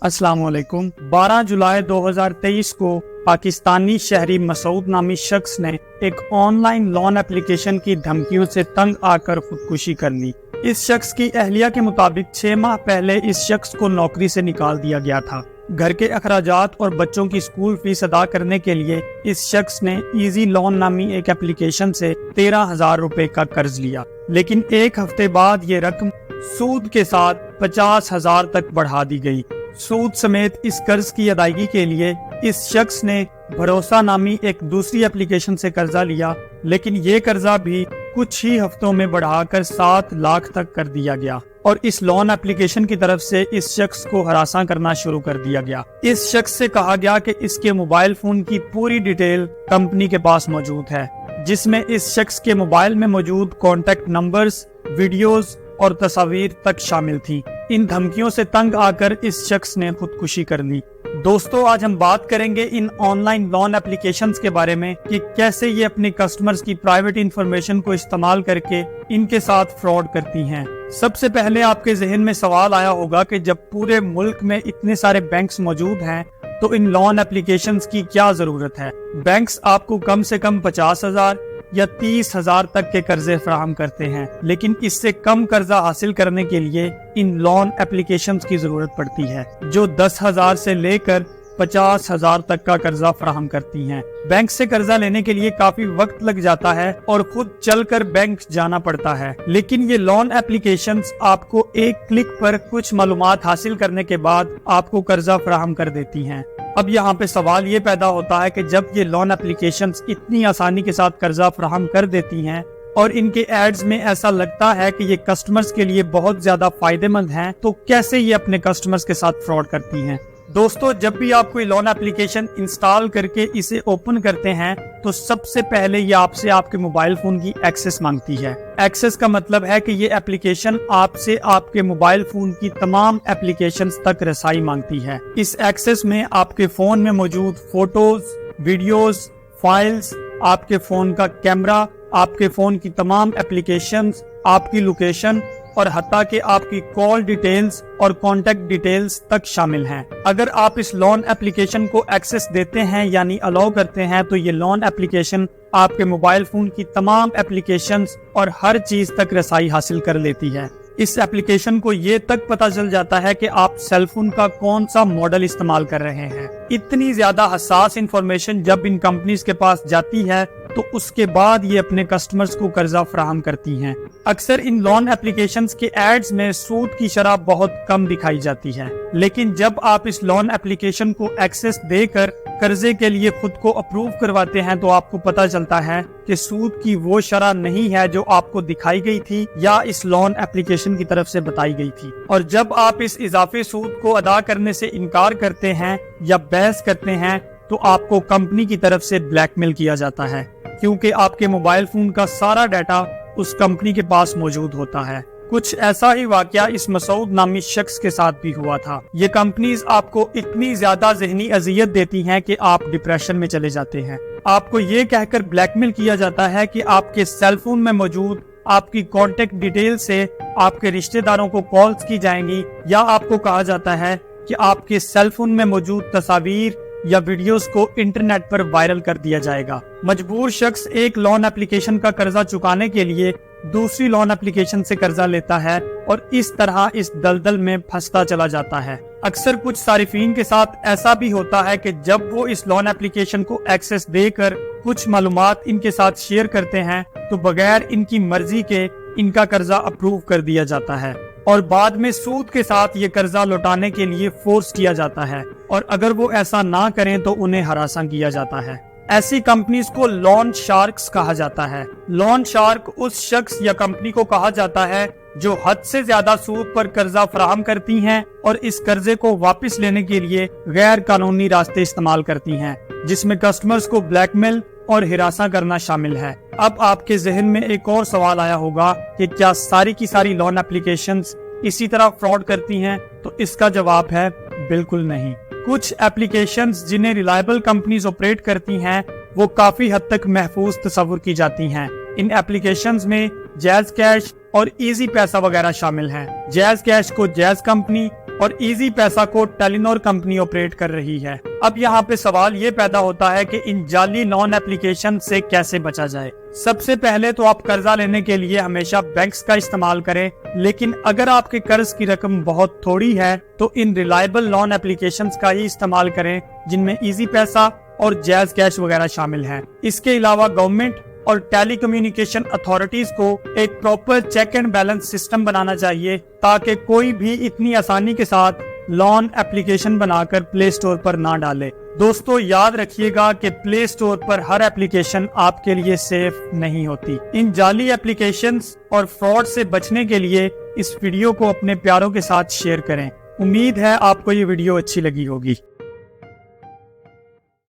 السلام علیکم۔ 12 جولائی 2023 کو پاکستانی شہری مسعود نامی شخص نے ایک آن لائن لون اپلیکیشن کی دھمکیوں سے تنگ آ کر خودکشی کر لی۔ اس شخص کی اہلیہ کے مطابق 6 ماہ پہلے اس شخص کو نوکری سے نکال دیا گیا تھا۔ گھر کے اخراجات اور بچوں کی اسکول فیس ادا کرنے کے لیے اس شخص نے ایزی لون نامی ایک اپلیکیشن سے 13,000 روپے کا قرض لیا، لیکن ایک ہفتے بعد یہ رقم سود کے ساتھ 50,000 تک بڑھا دی گئی۔ سود سمیت اس قرض کی ادائیگی کے لیے اس شخص نے بھروسہ نامی ایک دوسری اپلیکیشن سے قرضہ لیا، لیکن یہ قرضہ بھی کچھ ہی ہفتوں میں بڑھا کر 7 لاکھ تک کر دیا گیا اور اس لون اپلیکیشن کی طرف سے اس شخص کو ہراساں کرنا شروع کر دیا گیا۔ اس شخص سے کہا گیا کہ اس کے موبائل فون کی پوری ڈیٹیل کمپنی کے پاس موجود ہے، جس میں اس شخص کے موبائل میں موجود کانٹیکٹ نمبرز، ویڈیوز اور تصاویر تک شامل تھی۔ ان دھمکیوں سے تنگ آ کر اس شخص نے خودکشی کر لی۔ دوستو، آج ہم بات کریں گے ان آن لائن لون اپلیکیشنز کے بارے میں کہ کیسے یہ اپنے کسٹمرز کی پرائیویٹ انفارمیشن کو استعمال کر کے ان کے ساتھ فراڈ کرتی ہیں۔ سب سے پہلے آپ کے ذہن میں سوال آیا ہوگا کہ جب پورے ملک میں اتنے سارے بینکس موجود ہیں تو ان لون اپلیکیشنز کی کیا ضرورت ہے؟ بینکس آپ کو کم سے کم 50,000 یا 30,000 تک کے قرضے فراہم کرتے ہیں، لیکن اس سے کم قرضہ حاصل کرنے کے لیے ان لون اپلیکیشنز کی ضرورت پڑتی ہے جو 10,000 سے لے کر 50,000 تک کا قرضہ فراہم کرتی ہیں۔ بینک سے قرضہ لینے کے لیے کافی وقت لگ جاتا ہے اور خود چل کر بینک جانا پڑتا ہے، لیکن یہ لون اپلیکیشنز آپ کو ایک کلک پر کچھ معلومات حاصل کرنے کے بعد آپ کو قرضہ فراہم کر دیتی ہیں۔ اب یہاں پہ سوال یہ پیدا ہوتا ہے کہ جب یہ لون اپلیکیشنز اتنی آسانی کے ساتھ قرضہ فراہم کر دیتی ہیں اور ان کے ایڈز میں ایسا لگتا ہے کہ یہ کسٹمرز کے لیے بہت زیادہ فائدہ مند ہیں، تو کیسے یہ اپنے کسٹمرز کے ساتھ فراڈ کرتی ہیں؟ دوستو، جب بھی آپ کوئی لون اپلیکیشن انسٹال کر کے اسے اوپن کرتے ہیں تو سب سے پہلے یہ آپ سے آپ کے موبائل فون کی ایکسس مانگتی ہے۔ ایکسس کا مطلب ہے کہ یہ اپلیکیشن آپ سے آپ کے موبائل فون کی تمام اپلیکیشنز تک رسائی مانگتی ہے۔ اس ایکسس میں آپ کے فون میں موجود فوٹوز، ویڈیوز، فائلز، آپ کے فون کا کیمرہ، آپ کے فون کی تمام اپلیکیشنز، آپ کی لوکیشن اور حتیٰ کہ آپ کی کال ڈیٹیلز اور کانٹیکٹ ڈیٹیلز تک شامل ہیں۔ اگر آپ اس لون اپلیکیشن کو ایکسس دیتے ہیں یعنی الاؤ کرتے ہیں تو یہ لون اپلیکیشن آپ کے موبائل فون کی تمام اپلیکیشنز اور ہر چیز تک رسائی حاصل کر لیتی ہے۔ اس اپلیکیشن کو یہ تک پتہ چل جاتا ہے کہ آپ سیل فون کا کون سا ماڈل استعمال کر رہے ہیں۔ اتنی زیادہ حساس انفارمیشن جب ان کمپنیز کے پاس جاتی ہے تو اس کے بعد یہ اپنے کسٹمرز کو قرضہ فراہم کرتی ہیں۔ اکثر ان لون اپلیکیشنز کے ایڈز میں سود کی شرح بہت کم دکھائی جاتی ہے، لیکن جب آپ اس لون اپلیکیشن کو ایکسس دے کر قرضے کے لیے خود کو اپروو کرواتے ہیں تو آپ کو پتہ چلتا ہے کہ سود کی وہ شرح نہیں ہے جو آپ کو دکھائی گئی تھی یا اس لون اپلیکیشن کی طرف سے بتائی گئی تھی۔ اور جب آپ اس اضافی سود کو ادا کرنے سے انکار کرتے ہیں یا بحث کرتے ہیں تو آپ کو کمپنی کی طرف سے بلیک میل کیا جاتا ہے، کیونکہ آپ کے موبائل فون کا سارا ڈیٹا اس کمپنی کے پاس موجود ہوتا ہے۔ کچھ ایسا ہی واقعہ اس مسعود نامی شخص کے ساتھ بھی ہوا تھا۔ یہ کمپنیز آپ کو اتنی زیادہ ذہنی اذیت دیتی ہیں کہ آپ ڈپریشن میں چلے جاتے ہیں۔ آپ کو یہ کہہ کر بلیک میل کیا جاتا ہے کہ آپ کے سیل فون میں موجود آپ کی کانٹیکٹ ڈیٹیل سے آپ کے رشتہ داروں کو کالز کی جائیں گی، یا آپ کو کہا جاتا ہے کہ آپ کے سیل فون میں موجود تصاویر یا ویڈیوز کو انٹرنیٹ پر وائرل کر دیا جائے گا۔ مجبور شخص ایک لون اپلیکیشن کا قرضہ چکانے کے لیے دوسری لون اپلیکیشن سے قرضہ لیتا ہے اور اس طرح اس دلدل میں پھنستا چلا جاتا ہے۔ اکثر کچھ صارفین کے ساتھ ایسا بھی ہوتا ہے کہ جب وہ اس لون اپلیکیشن کو ایکسس دے کر کچھ معلومات ان کے ساتھ شیئر کرتے ہیں تو بغیر ان کی مرضی کے ان کا قرضہ اپروو کر دیا جاتا ہے اور بعد میں سود کے ساتھ یہ قرضہ لوٹانے کے لیے فورس کیا جاتا ہے، اور اگر وہ ایسا نہ کریں تو انہیں ہراساں کیا جاتا ہے۔ ایسی کمپنیز کو لون شارکس کہا جاتا ہے۔ لون شارک اس شخص یا کمپنی کو کہا جاتا ہے جو حد سے زیادہ سود پر قرضہ فراہم کرتی ہیں اور اس قرضے کو واپس لینے کے لیے غیر قانونی راستے استعمال کرتی ہیں، جس میں کسٹمرز کو بلیک میل اور ہراساں کرنا شامل ہے۔ اب آپ کے ذہن میں ایک اور سوال آیا ہوگا کہ کیا ساری کی ساری لون اپلیکیشنز اسی طرح فراڈ کرتی ہیں؟ تو اس کا جواب ہے بالکل نہیں۔ کچھ اپلیکیشنز جنہیں ریلائبل کمپنیز آپریٹ کرتی ہیں وہ کافی حد تک محفوظ تصور کی جاتی ہیں۔ ان اپلیکیشنز میں جیز کیش اور ایزی پیسہ وغیرہ شامل ہیں۔ جیز کیش کو جیز کمپنی اور ایزی پیسہ کو ٹیلینور کمپنی آپریٹ کر رہی ہے۔ اب یہاں پہ سوال یہ پیدا ہوتا ہے کہ ان جعلی لون اپلیکیشن سے کیسے بچا جائے۔ سب سے پہلے تو آپ قرضہ لینے کے لیے ہمیشہ بینکس کا استعمال کریں، لیکن اگر آپ کے قرض کی رقم بہت تھوڑی ہے تو ان ریلائبل لون اپلیکیشنز کا ہی استعمال کریں جن میں ایزی پیسہ اور جیز کیش وغیرہ شامل ہیں۔ اس کے علاوہ گورنمنٹ اور ٹیلی کمیونیکیشن اتھارٹیز کو ایک proper check and balance system بنانا چاہیے تاکہ کوئی بھی اتنی آسانی کے ساتھ لون اپلیکیشن بنا کر پلے اسٹور پر نہ ڈالے۔ دوستو یاد رکھیے گا کہ پلے اسٹور پر ہر اپلیکیشن آپ کے لیے سیف نہیں ہوتی۔ ان جعلی اپلیکیشنز اور فراڈ سے بچنے کے لیے اس ویڈیو کو اپنے پیاروں کے ساتھ شیئر کریں۔ امید ہے آپ کو یہ ویڈیو اچھی لگی ہوگی۔